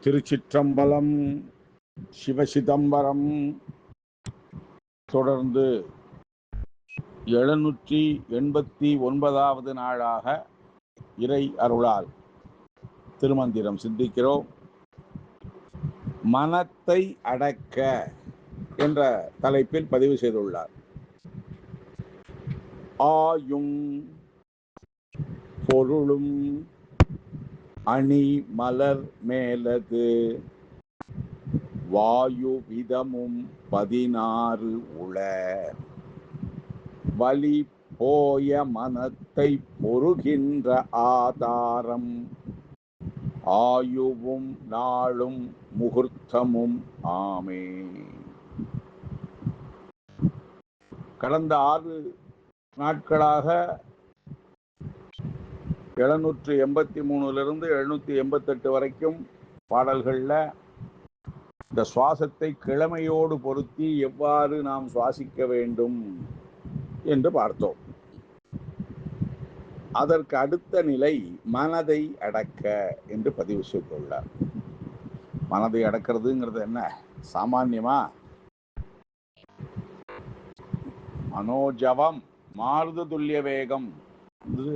திருச்சிற்றம்பலம். சிவசிதம்பரம். தொடர்ந்து 789வது நாளாக இறை அருளால் திருமந்திரம் சிந்திக்கிறோம். மனத்தை அடக்க என்ற தலைப்பில் பதிவு செய்துள்ளார். ஆயும் பொருளும் அணி மலர் மேலது வாயு விதமும் 16 உள வலி போய மனத்தை பொறுகின்ற ஆதாரம் ஆயுவும் நாளும் முகூர்த்தமும் ஆமே. கடந்த 6 நாட்களாக 783 788 வரைக்கும் பாடல்கள்ல இந்த சுவாசத்தை கிழமையோடு பொருத்தி எவ்வாறு நாம் சுவாசிக்க வேண்டும் என்று பார்த்தோம். அதற்கு அடுத்த நிலை மனதை அடக்க என்று பதிவு செய்துள்ளார். மனதை அடக்கிறதுங்கிறது என்ன சாமான்யமா? மனோஜவம் மாருத துல்லிய வேகம் என்று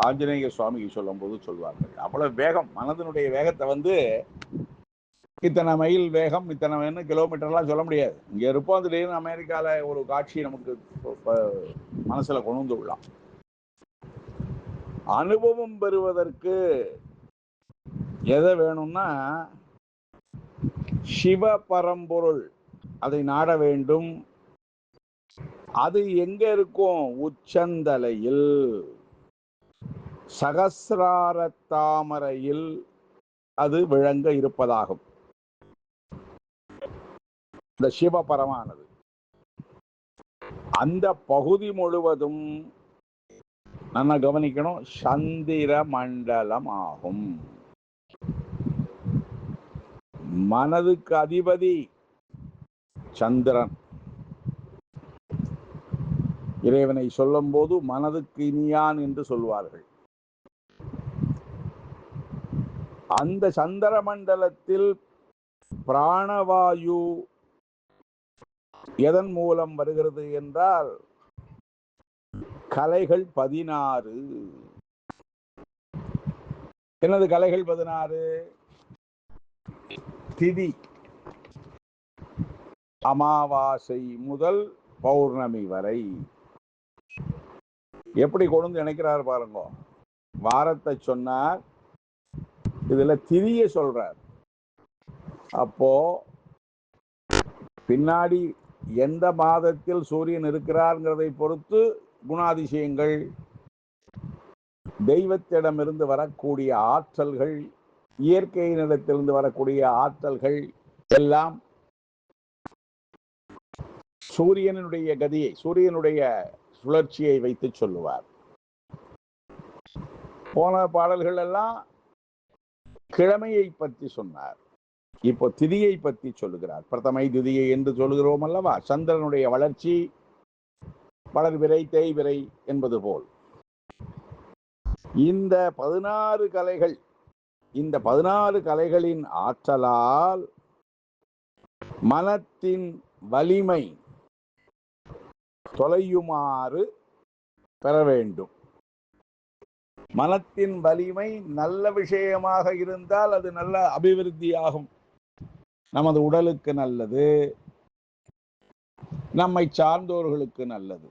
ஆஞ்சநேய சுவாமிக்கு சொல்லும் போது சொல்வார்கள். அவ்வளவு வேகம், மனதினுடைய வேகத்தை இத்தனை மைல் வேகம், இத்தனை கிலோமீட்டர்லாம் சொல்ல முடியாது. இங்க இருப்போம், திடீர்னு அமெரிக்கால ஒரு காட்சி நமக்கு மனசுல கொண்டு வந்து விடலாம். அனுபவம் பெறுவதற்கு எதை வேணும்னா சிவ பரம்பொருள், அதை நாட வேண்டும். அது எங்க இருக்கும்? உச்சந்தலையில் சகசிரார தாமரையில் அது விளங்க இருப்பதாகும். இந்த சிவபரமானது அந்த பகுதி முழுவதும் நல்லா கவனிக்கணும், சந்திர மண்டலம் ஆகும். மனதுக்கு அதிபதி சந்திரன். இறைவனை சொல்லும் போது மனதுக்கு இனியான் என்று சொல்வார்கள். அந்த சந்திர மண்டலத்தில் பிராணவாயு எதன் மூலம் வருகிறது என்றால் கலைகள் 16. என்னது கலைகள் 16? திதி, அமாவாசை முதல் பௌர்ணமி வரை எப்படி கொண்டு நினைக்கிறார் பாருங்க. வாரத்தை சொன்னார், இதுல திதியை சொல்றார். அப்போ பின்னாடி எந்த மாதத்தில் சூரியன் இருக்கிறார்ங்கிறதை பொறுத்து குணாதிசயங்கள், தெய்வத்திடமிருந்து வரக்கூடிய ஆற்றல்கள், இயற்கையினிடத்திலிருந்து வரக்கூடிய ஆற்றல்கள் எல்லாம் சூரியனுடைய கதியை, சூரியனுடைய சுழற்சியை வைத்து சொல்லுவார். போன பாடல்கள் எல்லாம் கிழமையை பற்றி சொன்னார். இப்போ திதியை பற்றி சொல்லுகிறார். பிரதமை திதியை என்று சொல்லுகிறோம் அல்லவா? சந்திரனுடைய வளர்ச்சி வளர்விரை தேய்விரை என்பது போல் இந்த 16 கலைகள், இந்த 16 கலைகளின் ஆற்றலால் மனத்தின் வலிமை தொலையுமாறு பெற வேண்டும். மனத்தின் வலிமை நல்ல விஷயமாக இருந்தால் அது நல்ல அபிவிருத்தியாகும். நமது உடலுக்கு நல்லது, நம்மை சார்ந்தோர்களுக்கு நல்லது.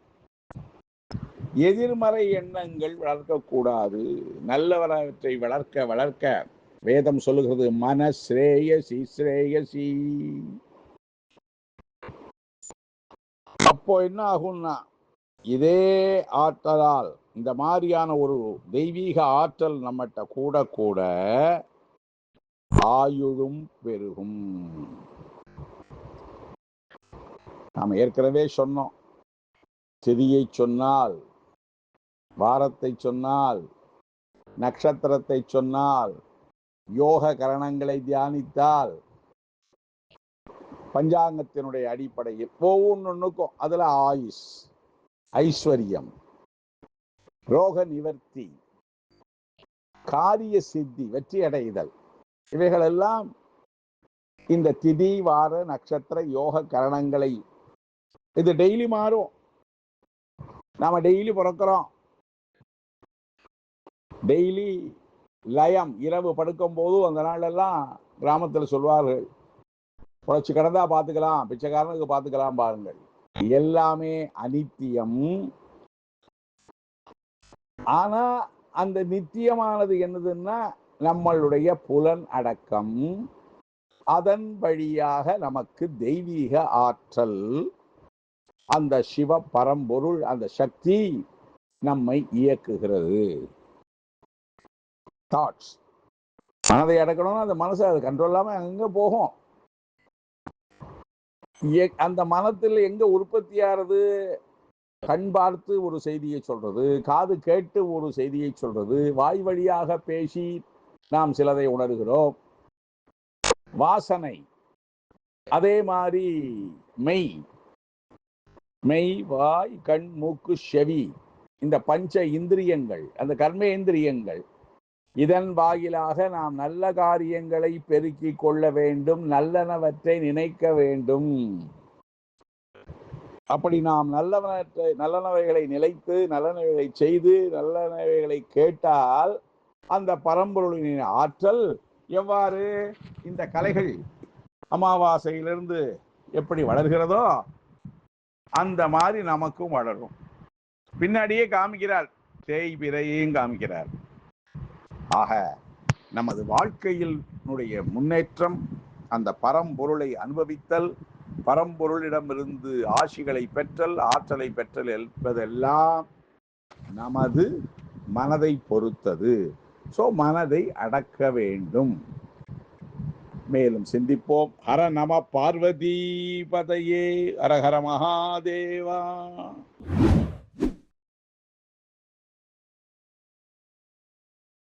எதிர்மறை எண்ணங்கள் வளர்க்கக்கூடாது. நல்லவற்றை வளர்க்க வளர்க்க வேதம் சொல்லுகிறது, மனஸ்ரேயசி ஸ்ரேயசி. அப்போ என்ன ஆகும்னா, இதே ஆற்றலால், இந்த மாதிரியான ஒரு தெய்வீக ஆற்றல் நம்மகிட்ட கூட கூட ஆயுளும் பெருகும். நாம் ஏற்கனவே சொன்னோம், திதியை சொன்னால், வாரத்தை சொன்னால், நட்சத்திரத்தை சொன்னால், யோக கரணங்களை தியானித்தால், பஞ்சாங்கத்தினுடைய அடிப்படையில் ஒவ்வொன்றுக்கும் அதுல ஆயுஷ், ஐஸ்வர்யம், ரோக நிவர்த்தி, காரிய சித்தி, வெற்றி அடைதல், இவைகளெல்லாம் இந்த திதி வார நட்சத்திர யோக கரணங்களை, இது டெய்லி மாறும். நாம டெய்லி பிறக்கிறோம், டெய்லி லயம், இரவு படுக்கும் போது அந்த நாள் எல்லாம் கிராமத்தில் சொல்வார்கள், புழைச்சு கிடந்தா பார்த்துக்கலாம், பிச்சைக்காரனுக்கு பார்த்துக்கலாம் பாருங்கள். எல்லாமே அனித்தியம். ஆனா அந்த நித்தியமானது என்னதுன்னா நம்மளுடைய புலன் அடக்கம். அதன் வழியாக நமக்கு தெய்வீக ஆற்றல், அந்த சிவ பரம்பொருள், அந்த சக்தி நம்மை இயக்குகிறது. தாட்ஸ், மனதை அடக்கணும்னா அந்த மனசை அது கண்ட்ரோல் இல்லாம அங்க போகும். அந்த மனத்தில் எங்க உற்பத்தியாகிறது? கண் பார்த்து ஒரு செய்தியை சொல்றது, காது கேட்டு ஒரு செய்தியை சொல்றது, வாய் வழியாக பேசி நாம் சிலதை உணர்கிறோம். வாசனை அதே மாதிரி மெய், வாய், கண், மூக்கு, செவி, இந்த பஞ்ச இந்திரியங்கள், அந்த கர்மேந்திரியங்கள், இதன் வாயிலாக நாம் நல்ல காரியங்களை பெருக்கிக் கொள்ள வேண்டும், நல்லனவற்றை நினைக்க வேண்டும். அப்படி நாம் நல்லனவைகளை நிலைத்து, நல்லனவைகளை செய்து, நல்லனவைகளை கேட்டால் அந்த பரம்பொருளின் ஆற்றல் எவ்வாறு இந்த கலைகள் அமாவாசையிலிருந்து எப்படி வளர்கிறதோ அந்த மாதிரி நமக்கும் வளரும். பின்னாடியே காமிக்கிறார், தேய்பிரையும் காமிக்கிறார். ஆக நமது வாழ்க்கையில் முன்னேற்றம், அந்த பரம்பொருளை அனுபவித்தல், பரம்பொருளிடமிருந்து ஆசிகளை பெற்றல், ஆற்றலை பெற்றல் என்பதெல்லாம் நமது மனதை பொறுத்தது. சோ மனதை அடக்க வேண்டும். மேலும் சிந்திப்போம். ஹர நம பார்வதி பதையே, ஹரஹர மகாதேவா.